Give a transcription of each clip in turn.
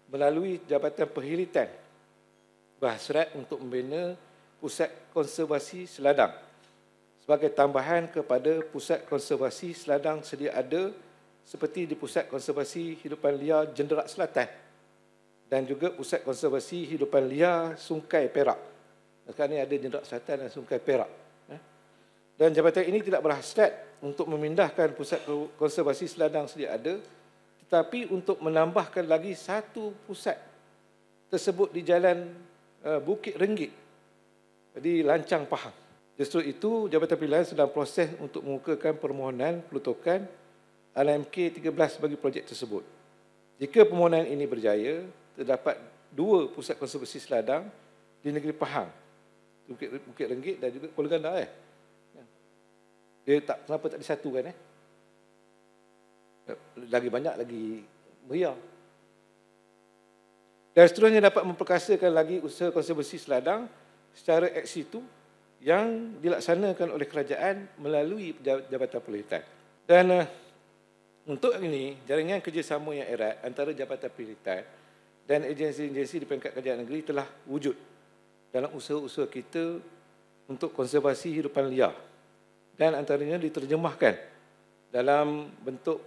melalui Jabatan Perkhidmatan berhasrat untuk membina Pusat Konservasi Seladang sebagai tambahan kepada Pusat Konservasi Seladang sedia ada seperti di Pusat Konservasi Hidupan Liar Jenderak Selatan dan juga Pusat Konservasi Hidupan Liar Sungai Perak. Sekarang ini ada Jenderak Selatan dan Sungai Perak. Dan jabatan ini tidak berhasrat untuk memindahkan Pusat Konservasi Seladang sedia ada, tetapi untuk menambahkan lagi satu pusat tersebut di Jalan Bukit Renggit di Lancang, Pahang. Justru itu, Jabatan Pilihan sedang proses untuk mengukakan permohonan peruntukan LMK 13 bagi projek tersebut. Jika permohonan ini berjaya, terdapat 2 pusat konservasi seladang di negeri Pahang, Bukit Renggit dan juga Kuala Gandah. Dia kenapa tak disatukan? Lagi banyak, lagi meriah. Dan seterusnya dapat memperkasakan lagi usaha konservasi seladang secara ex situ yang dilaksanakan oleh kerajaan melalui Jabatan Perkhidmatan. Dan untuk ini, jaringan kerjasama yang erat antara Jabatan Perkhidmatan dan agensi-agensi di peringkat kerajaan negeri telah wujud dalam usaha-usaha kita untuk konservasi hidupan liar dan antaranya diterjemahkan dalam bentuk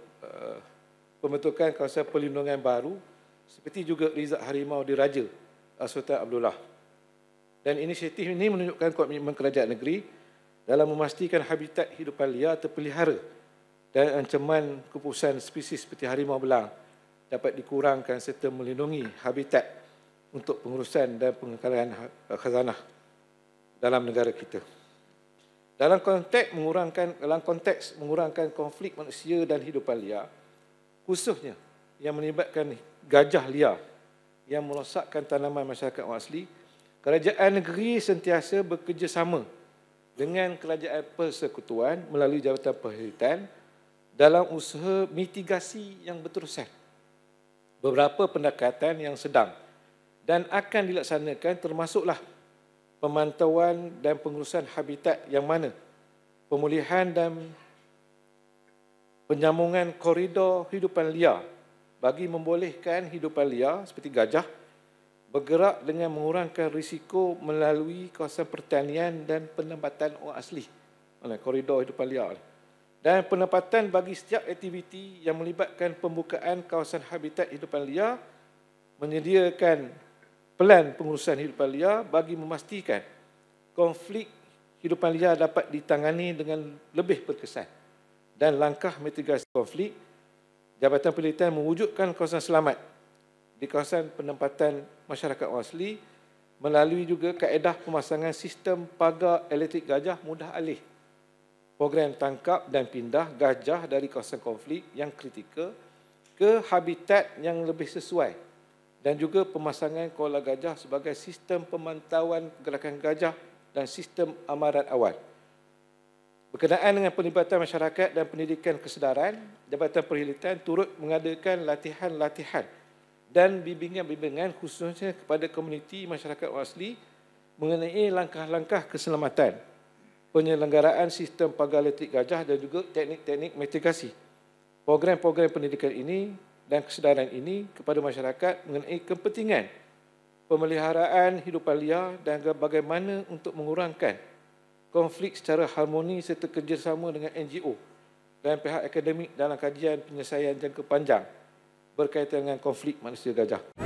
pembentukan kawasan perlindungan baru seperti juga Rizak Harimau Diraja Sultan Abdullah. Dan inisiatif ini menunjukkan komitmen kerajaan negeri dalam memastikan habitat hidupan liar terpelihara dan ancaman kepupusan spesies seperti harimau belang dapat dikurangkan serta melindungi habitat untuk pengurusan dan pengekalan khazanah dalam negara kita. Dalam konteks mengurangkan konflik manusia dan hidupan liar, khususnya yang melibatkan gajah liar yang merosakkan tanaman masyarakat orang asli, kerajaan negeri sentiasa bekerjasama dengan kerajaan persekutuan melalui Jabatan Perkhidmatan dalam usaha mitigasi yang berterusan. Beberapa pendekatan yang sedang dan akan dilaksanakan termasuklah pemantauan dan pengurusan habitat yang mana pemulihan dan penyambungan koridor hidupan liar bagi membolehkan hidupan liar seperti gajah bergerak dengan mengurangkan risiko melalui kawasan pertanian dan penempatan orang asli, koridor hidupan liar. Dan penempatan bagi setiap aktiviti yang melibatkan pembukaan kawasan habitat hidupan liar, menyediakan pelan pengurusan hidupan liar bagi memastikan konflik hidupan liar dapat ditangani dengan lebih berkesan. Dan langkah mitigasi konflik, Jabatan Perkhidmatan mewujudkan kawasan selamat di kawasan penempatan masyarakat orang asli melalui juga kaedah pemasangan sistem pagar elektrik gajah mudah alih, program tangkap dan pindah gajah dari kawasan konflik yang kritikal ke habitat yang lebih sesuai dan juga pemasangan koala gajah sebagai sistem pemantauan pergerakan gajah dan sistem amaran awal. Berkenaan dengan pelibatan masyarakat dan pendidikan kesedaran, Jabatan Perkhidmatan turut mengadakan latihan-latihan dan bimbingan-bimbingan khususnya kepada komuniti masyarakat orang asli mengenai langkah-langkah keselamatan, penyelenggaraan sistem pagar elektrik gajah dan juga teknik-teknik mitigasi. Program-program pendidikan ini dan kesedaran ini kepada masyarakat mengenai kepentingan pemeliharaan hidupan liar dan bagaimana untuk mengurangkan konflik secara harmoni serta kerjasama dengan NGO dan pihak akademik dalam kajian penyelesaian jangka panjang berkaitan dengan konflik manusia gajah.